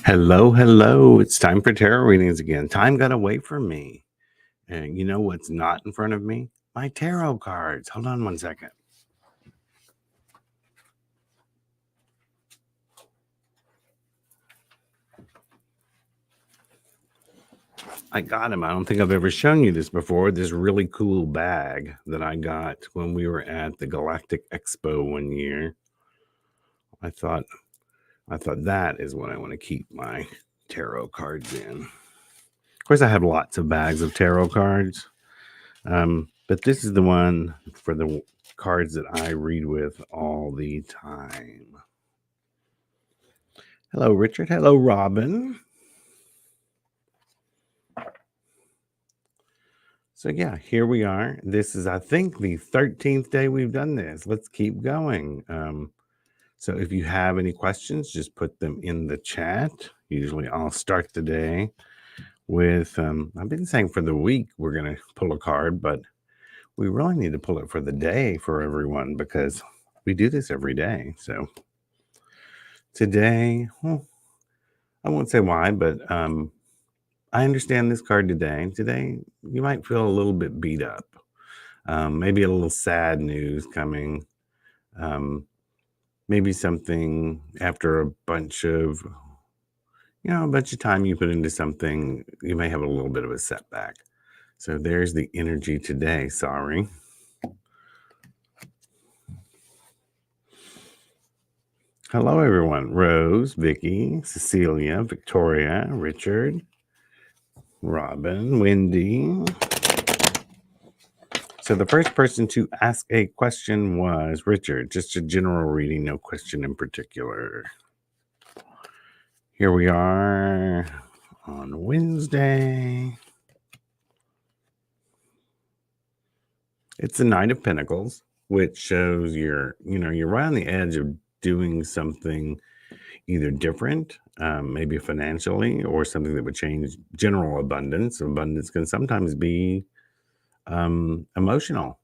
Hello, hello. It's time for tarot readings again. Time got away from me. And you know what's not in front of me? My tarot cards. Hold on one second. I got them. I don't think I've ever shown you this before. This really cool bag that I got when we were at the Galactic Expo one year. I thought that is what I want to keep my tarot cards in. Of course, I have lots of bags of tarot cards. But this is the one for the cards that I read with all the time. Hello, Richard. Hello, Robin. So yeah, here we are. This is, I think, the 13th day we've done this. Let's keep going. So if you have any questions, just put them in the chat. Usually I'll start the day with, I've been saying for the week we're going to pull a card, but we really need to pull it for the day for everyone because we do this every day. So today, I won't say why, but I understand this card today. Today, you might feel a little bit beat up. Maybe a little sad news coming. Maybe something after a bunch of time you put into something, you may have a little bit of a setback. So there's the energy today. Sorry. Hello, everyone. Rose, Vicky, Cecilia, Victoria, Richard, Robin, Wendy. So the first person to ask a question was Richard. Just a general reading, no question in particular. Here we are on Wednesday. It's the Knight of Pentacles, which shows you're right on the edge of doing something either different, maybe financially, or something that would change general abundance. Abundance can sometimes be emotional.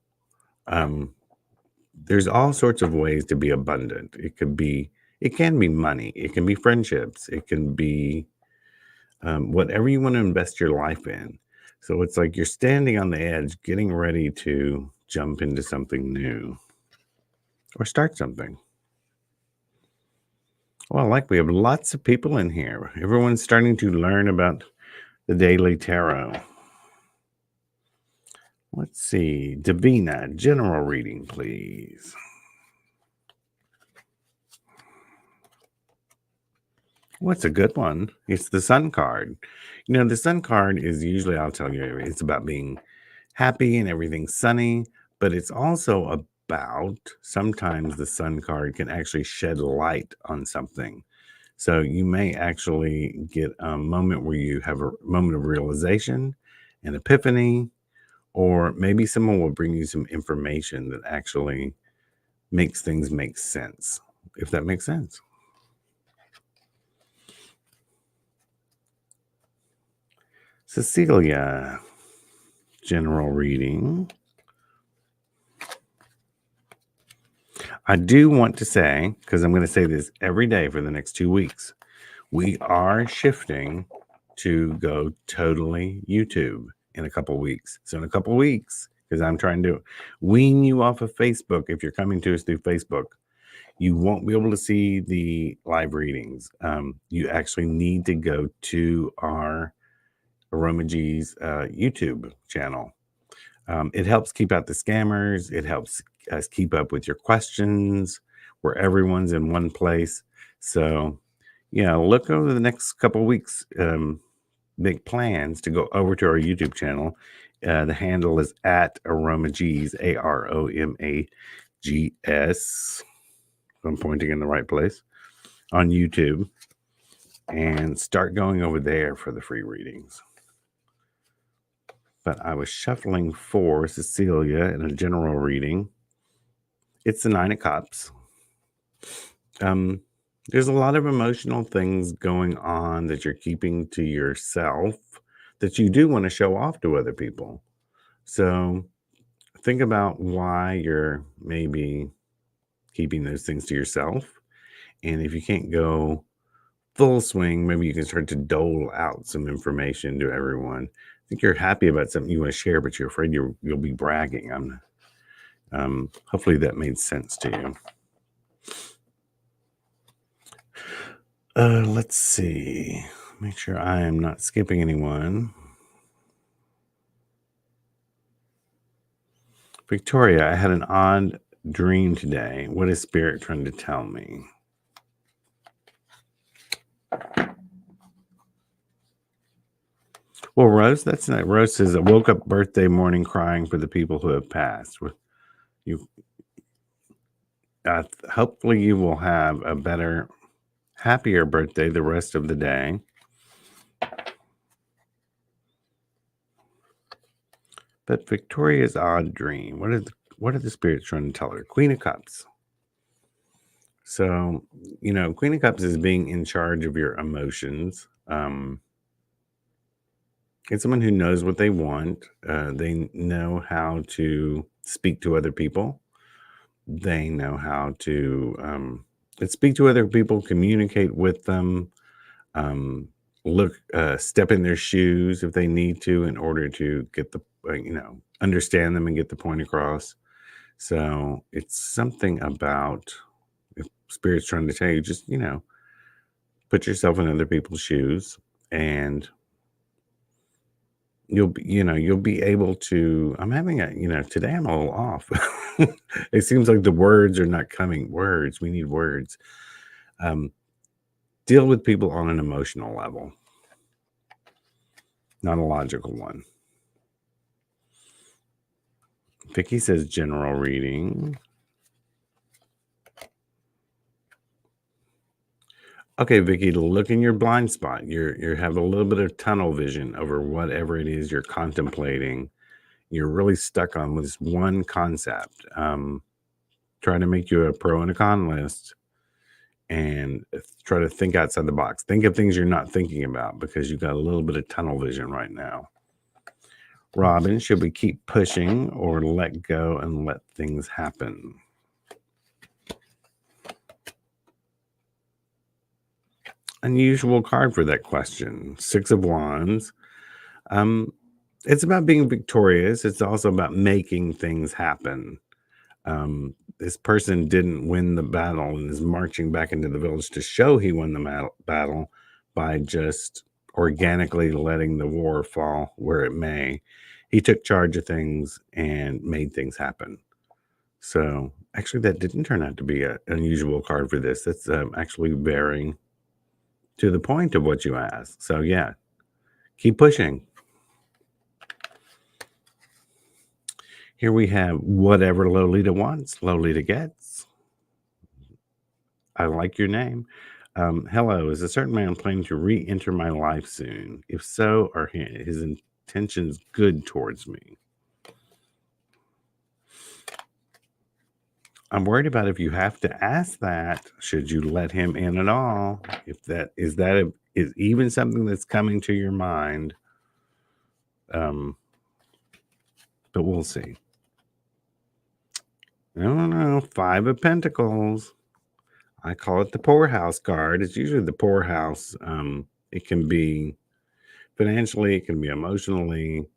There's all sorts of ways to be abundant. It can be money. It can be friendships. It can be whatever you want to invest your life in. So it's like you're standing on the edge, getting ready to jump into something new or start something. Well, like we have lots of people in here. Everyone's starting to learn about the daily tarot. Let's see. Davina, general reading, please. What's a good one? It's the Sun card. The Sun card is usually, I'll tell you, it's about being happy and everything's sunny, but it's also about sometimes the Sun card can actually shed light on something. So you may actually get a moment where you have a moment of realization, an epiphany, or maybe someone will bring you some information that actually makes things make sense, if that makes sense. Cecilia, general reading. I do want to say, because I'm going to say this every day for the next 2 weeks, we are shifting to go totally YouTube in a couple weeks. So in a couple weeks, because I'm trying to wean you off of Facebook. If you're coming to us through Facebook, you won't be able to see the live readings. You actually need to go to our Aroma-G's YouTube channel. It helps keep out the scammers. It helps us keep up with your questions where everyone's in one place. So, look over the next couple of weeks. Make plans to go over to our YouTube channel. The handle is at Aroma-G's, AROMAGS. I'm pointing in the right place on YouTube, and start going over there for the free readings. But I was shuffling for Cecilia in a general reading. It's the Nine of Cups. There's a lot of emotional things going on that you're keeping to yourself that you do want to show off to other people. So think about why you're maybe keeping those things to yourself. And if you can't go full swing, maybe you can start to dole out some information to everyone. I think you're happy about something you want to share, but you're afraid you'll be bragging. Hopefully that made sense to you. Let's see. Make sure I am not skipping anyone. Victoria, I had an odd dream today. What is Spirit trying to tell me? Well, Rose, that's not. Rose says, I woke up birthday morning crying for the people who have passed. You, hopefully, you will have a better, happier birthday the rest of the day. But Victoria's odd dream. What are the spirits trying to tell her? Queen of Cups. So, Queen of Cups is being in charge of your emotions. It's someone who knows what they want. They know how to speak to other people. They know how to speak to other people, communicate with them, step in their shoes if they need to in order to get understand them and get the point across. So it's something about, if Spirit's trying to tell you, just, put yourself in other people's shoes, and you'll be able to. I'm having today I'm a little off. It seems like the words are not coming. Words, we need words. Deal with people on an emotional level, not a logical one. Vicky says general reading. Okay, Vicky, look in your blind spot. You have a little bit of tunnel vision over whatever it is you're contemplating. You're really stuck on with this one concept. Trying to make you a pro and a con list, and try to think outside the box. Think of things you're not thinking about because you've got a little bit of tunnel vision right now. Robin, should we keep pushing or let go and let things happen? Unusual card for that question. 6 of Wands. It's about being victorious. It's also about making things happen. This person didn't win the battle and is marching back into the village to show he won the battle by just organically letting the war fall where it may. He took charge of things and made things happen. So actually, that didn't turn out to be an unusual card for this. That's actually very to the point of what you asked. So yeah, keep pushing. Here we have whatever Lolita wants, Lolita gets. I like your name. Hello, is a certain man planning to re-enter my life soon? If so, are his intentions good towards me? I'm worried about if you have to ask that, should you let him in at all? If that is even something that's coming to your mind. But we'll see. I don't know. 5 of Pentacles. I call it the poorhouse card. It's usually the poorhouse. It can be financially, it can be emotionally,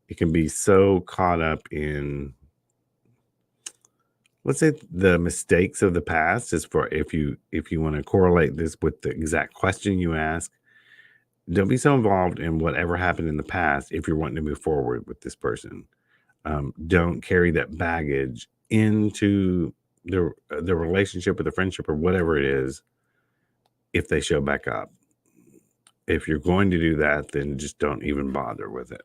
it can be so caught up in, let's say, the mistakes of the past. Is for if you want to correlate this with the exact question you ask. Don't be so involved in whatever happened in the past if you're wanting to move forward with this person. Don't carry that baggage into the relationship or the friendship or whatever it is if they show back up. If you're going to do that, then just don't even bother with it.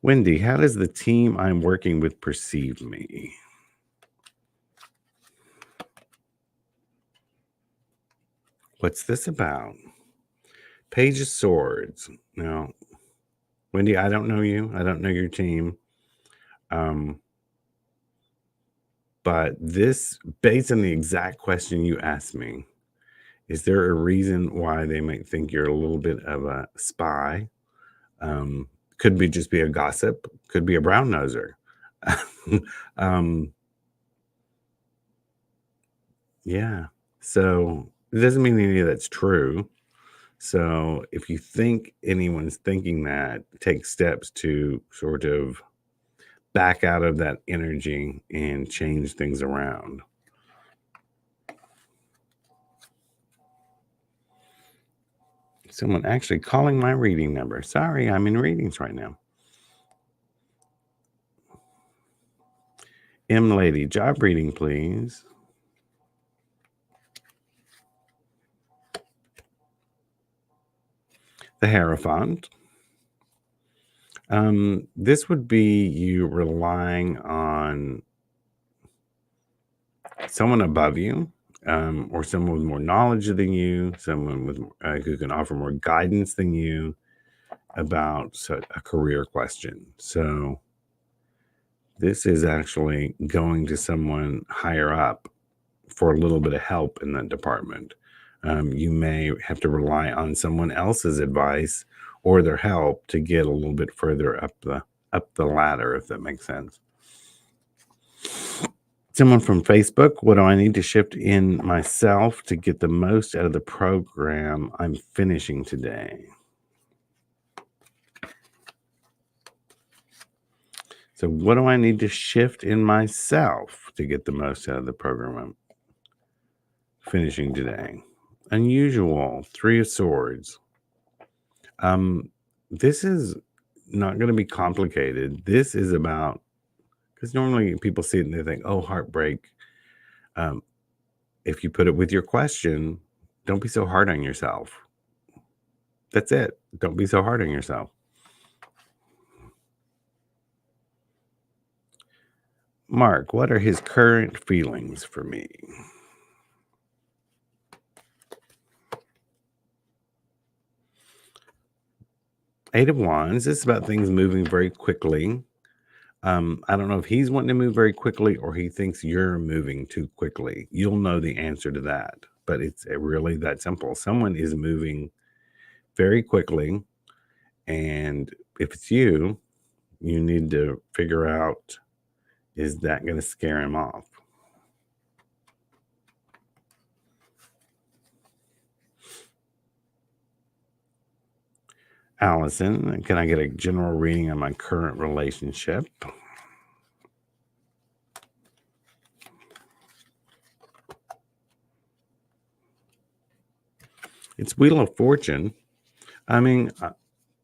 Wendy, how does the team I'm working with perceive me? What's this about? Page of Swords. Now, Wendy, I don't know you. I don't know your team. But this, based on the exact question you asked me, is there a reason why they might think you're a little bit of a spy? Could be just be a gossip. Could be a brown noser. Yeah. So it doesn't mean any of that's true. So if you think anyone's thinking that, take steps to sort of back out of that energy and change things around. Someone actually calling my reading number. Sorry, I'm in readings right now. M Lady, job reading, please. The Hierophant. This would be you relying on someone above you, or someone with more knowledge than you, someone with who can offer more guidance than you about a career question. So this is actually going to someone higher up for a little bit of help in that department. You may have to rely on someone else's advice or their help to get a little bit further up the ladder, if that makes sense. Someone from Facebook, what do I need to shift in myself to get the most out of the program I'm finishing today? So, what do I need to shift in myself to get the most out of the program I'm finishing today? Unusual, Three of Swords. This is not going to be complicated. This is about, because normally people see it and they think, oh, heartbreak. Um, if you put it with your question, don't be so hard on yourself. That's it. Don't be so hard on yourself. Mark, what are his current feelings for me? Eight of Wands. This is about things moving very quickly. I don't know if he's wanting to move very quickly or he thinks you're moving too quickly. You'll know the answer to that, but it's really that simple. Someone is moving very quickly, and if it's you, you need to figure out, is that going to scare him off? Allison, can I get a general reading on my current relationship? It's Wheel of Fortune. I mean,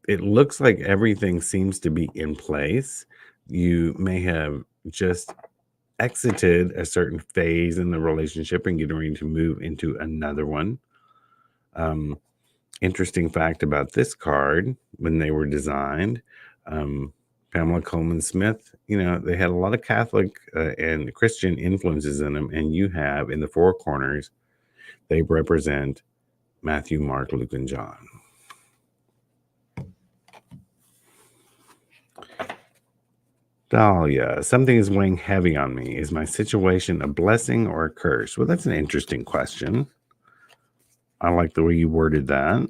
it looks like everything seems to be in place. You may have just exited a certain phase in the relationship and getting ready to move into another one. Um, Interesting fact about this card, when they were designed, Pamela Coleman Smith, they had a lot of Catholic and Christian influences in them, and you have in the four corners, they represent Matthew, Mark, Luke, and John. Dahlia, something is weighing heavy on me. Is my situation a blessing or a curse? Well, that's an interesting question. I like the way you worded that.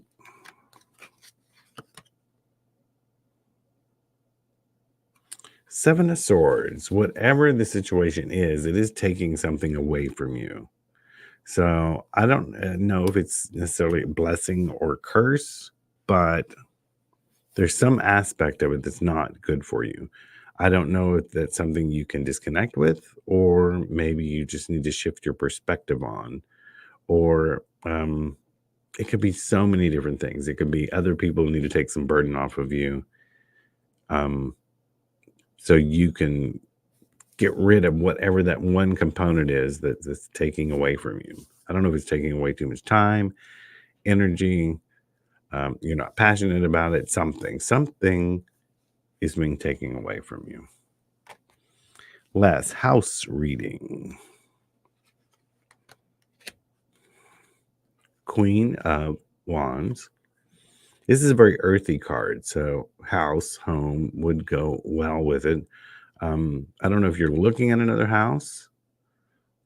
Seven of Swords. Whatever the situation is, it is taking something away from you. So I don't know if it's necessarily a blessing or curse, but there's some aspect of it that's not good for you. I don't know if that's something you can disconnect with, or maybe you just need to shift your perspective on, or it could be so many different things. It could be other people need to take some burden off of you, um, so you can get rid of whatever that one component is that's taking away from you. I don't know if it's taking away too much time, energy. You're not passionate about it. Something is being taken away from you. Less house reading. Queen of Wands. This is a very earthy card, so house, home would go well with it. I don't know if you're looking at another house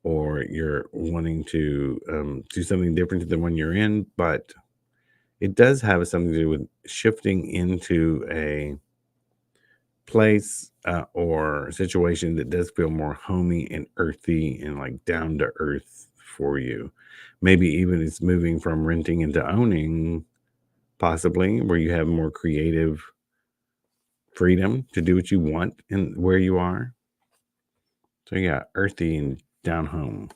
or you're wanting to do something different to the one you're in, but it does have something to do with shifting into a place or situation that does feel more homey and earthy and like down to earth for you. Maybe even it's moving from renting into owning, possibly, where you have more creative freedom to do what you want and where you are. So yeah, earthy and down home.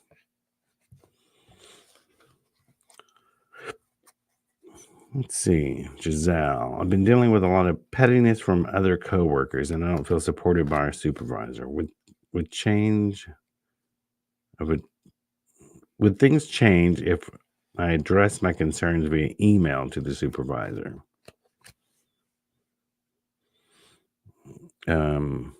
Let's see, Giselle. I've been dealing with a lot of pettiness from other coworkers, and I don't feel supported by our supervisor. Would change? I would things change if I address my concerns via email to the supervisor? I'm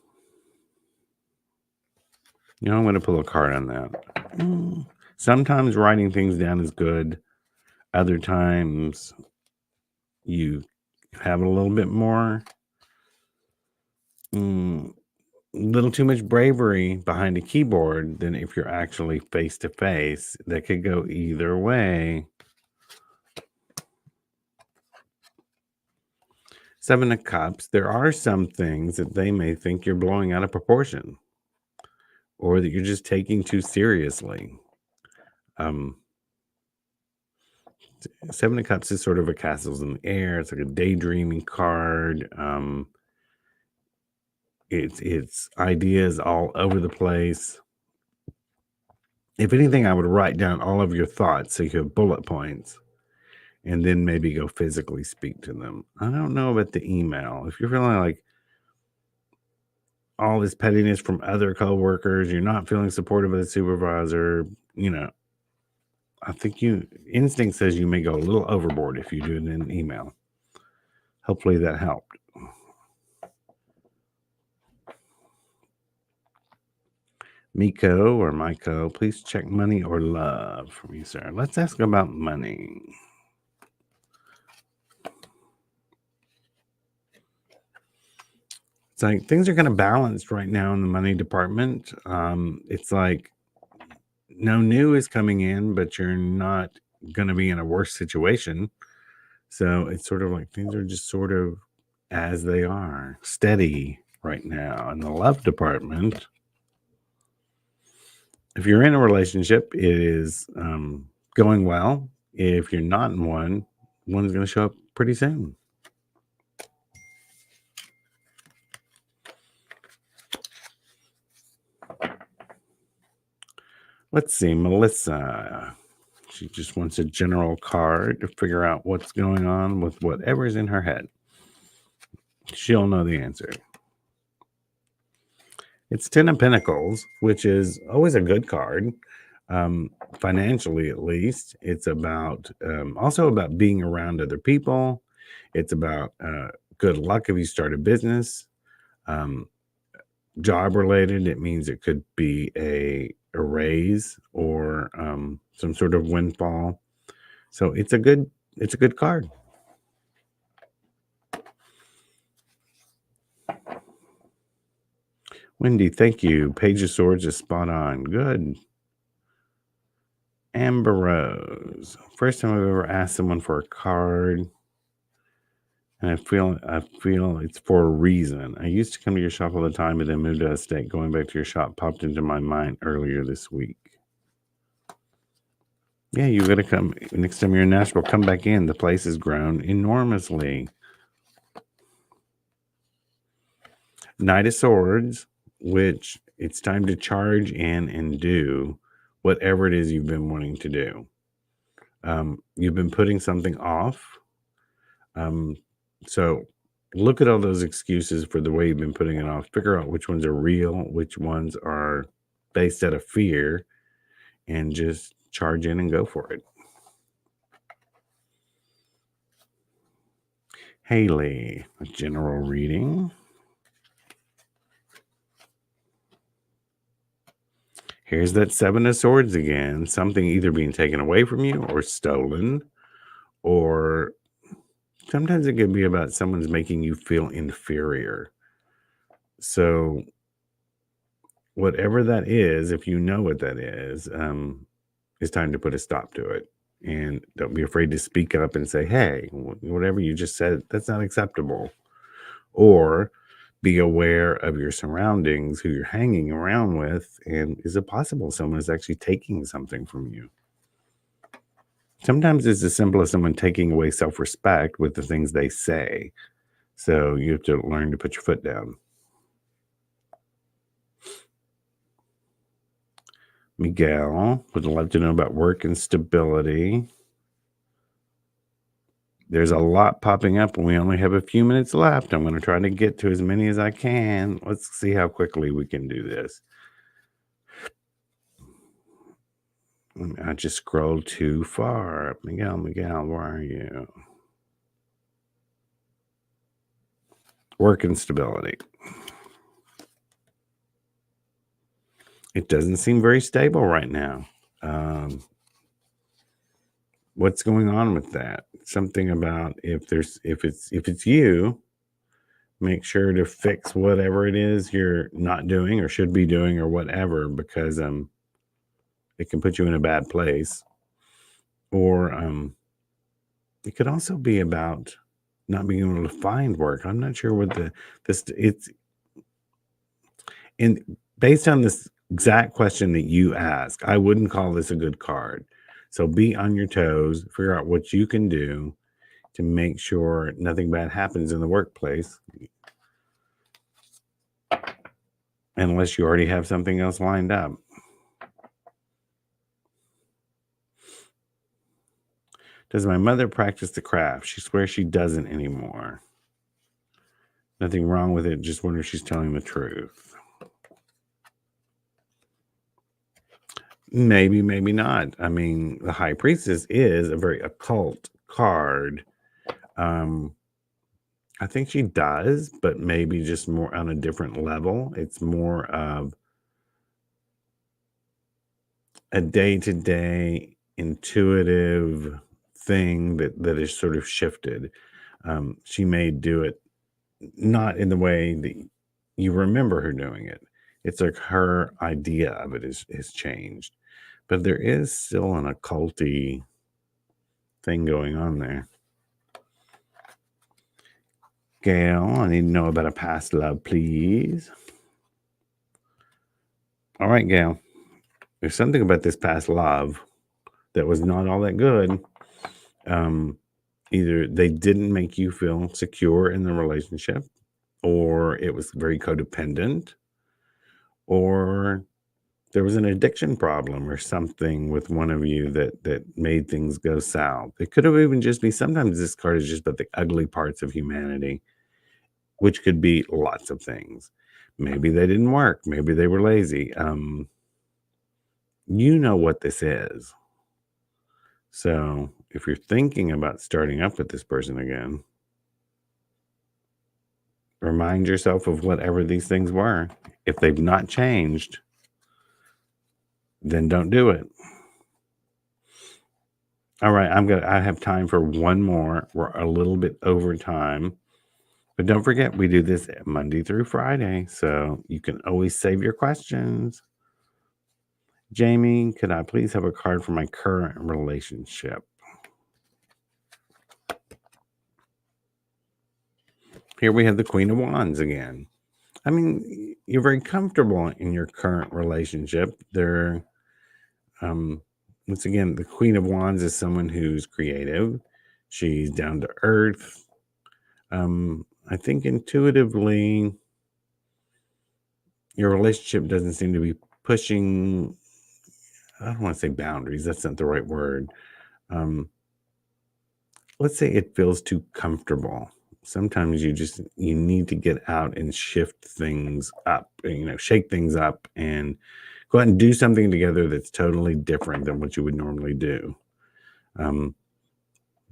going to pull a card on that. Sometimes writing things down is good. Other times you have a little bit more, little too much bravery behind a keyboard than if you're actually face to face. That could go either way. Seven of Cups. There are some things that they may think you're blowing out of proportion, or that you're just taking too seriously. Seven of Cups is sort of a castles in the air. It's like a daydreaming card. It's ideas all over the place. If anything, I would write down all of your thoughts so you have bullet points, and then maybe go physically speak to them. I don't know about the email. If you're feeling like all this pettiness from other coworkers, you're not feeling supportive of the supervisor, I think instinct says you may go a little overboard if you do it in an email. Hopefully that helped. Miko, please check money or love for me, sir. Let's ask about money. It's like things are kind of balanced right now in the money department. It's like no new is coming in, but you're not going to be in a worse situation. So it's sort of like things are just sort of as they are, steady right now. In the love department, if you're in a relationship, it is going well. If you're not in one, one's going to show up pretty soon. Let's see, Melissa. She just wants a general card to figure out what's going on with whatever's in her head. She'll know the answer. It's 10 of Pentacles, which is always a good card, financially at least. It's about also about being around other people. It's about good luck if you start a business. Job related, it means it could be a raise or some sort of windfall. So it's a good card. Wendy, thank you. Page of Swords is spot on. Good. Amber Rose. First time I've ever asked someone for a card. And I feel it's for a reason. I used to come to your shop all the time, but then moved to a state. Going back to your shop popped into my mind earlier this week. Yeah, you got to come. Next time you're in Nashville, come back in. The place has grown enormously. Knight of Swords, which it's time to charge in and do whatever it is you've been wanting to do. You've been putting something off. So look at all those excuses for the way you've been putting it off. Figure out which ones are real, which ones are based out of fear, and just charge in and go for it. Haley, a general reading. Here's that Seven of Swords again. Something either being taken away from you or stolen, or sometimes it could be about someone's making you feel inferior. So whatever that is, if you know what that is, it's time to put a stop to it. And don't be afraid to speak up and say, hey, whatever you just said, that's not acceptable. Or Be aware of your surroundings, who you're hanging around with, and is it possible someone is actually taking something from you? Sometimes it's as simple as someone taking away self-respect with the things they say. So you have to learn to put your foot down. Miguel would love to know about work and stability. There's a lot popping up, and we only have a few minutes left. I'm going to try to get to as many as I can. Let's see how quickly we can do this. I just scrolled too far. Miguel, where are you? Work and stability. It doesn't seem very stable right now. What's going on with that? Something about if it's you, make sure to fix whatever it is you're not doing or should be doing or whatever, because it can put you in a bad place. Or it could also be about not being able to find work. I'm not sure what it's in based on this exact question that you ask. I wouldn't call this a good card. So be on your toes, figure out what you can do to make sure nothing bad happens in the workplace, unless you already have something else lined up. Does my mother practice the craft? She swears she doesn't anymore. Nothing wrong with it. Just wonder if she's telling the truth. Maybe, maybe not. I mean, the High Priestess is a very occult card. I think she does, but maybe just more on a different level. It's more of a day-to-day intuitive thing that is sort of shifted. She may do it not in the way that you remember her doing it. It's like her idea of it has changed, but there is still an occulty thing going on there. Gail, I need to know about a past love, please. All right, Gail. There's something about this past love that was not all that good. Either they didn't make you feel secure in the relationship, or it was very codependent, or there was an addiction problem or something with one of you that made things go south. It could have even just be, sometimes this card is just about the ugly parts of humanity, which could be lots of things. Maybe they didn't work. Maybe they were lazy. You know what this is. So if you're thinking about starting up with this person again, remind yourself of whatever these things were. If they've not changed, then don't do it. All right, I have time for one more. We're a little bit over time. But don't forget, we do this Monday through Friday, so you can always save your questions. Jamie, could I please have a card for my current relationship? Here we have the Queen of Wands again. I mean, you're very comfortable in your current relationship. Once again, the Queen of Wands is someone who's creative. She's down to earth. I think intuitively, your relationship doesn't seem to be pushing, I don't want to say boundaries. That's not the right word. Let's say it feels too comfortable. Sometimes you need to get out and shift things up, shake things up and go out and do something together that's totally different than what you would normally do.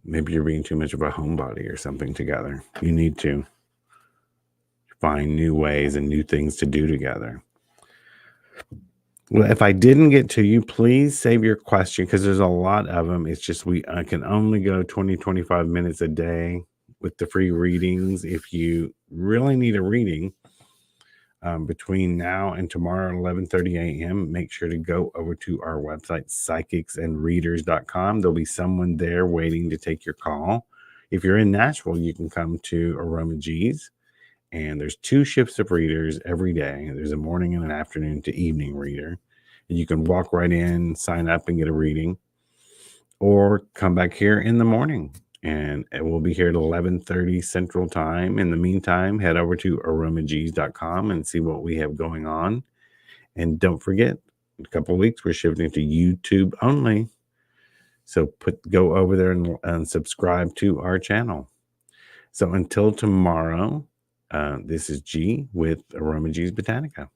Maybe you're being too much of a homebody or something together. You need to find new ways and new things to do together. Well, if I didn't get to you, please save your question, because there's a lot of them. It's just I can only go 20-25 minutes a day with the free readings. If you really need a reading between now and tomorrow at 11:30 a.m., make sure to go over to our website, psychicsandreaders.com. There'll be someone there waiting to take your call. If you're in Nashville, you can come to Aroma G's And there's 2 shifts of readers every day. There's a morning and an afternoon to evening reader. And you can walk right in, sign up, and get a reading, or come back here in the morning. And it will be here at 11:30 Central Time. In the meantime, head over to aromagees.com and see what we have going on. And don't forget, in a couple of weeks, we're shifting to YouTube only. So go over there and subscribe to our channel. So until tomorrow, this is G with Aroma G's Botanica.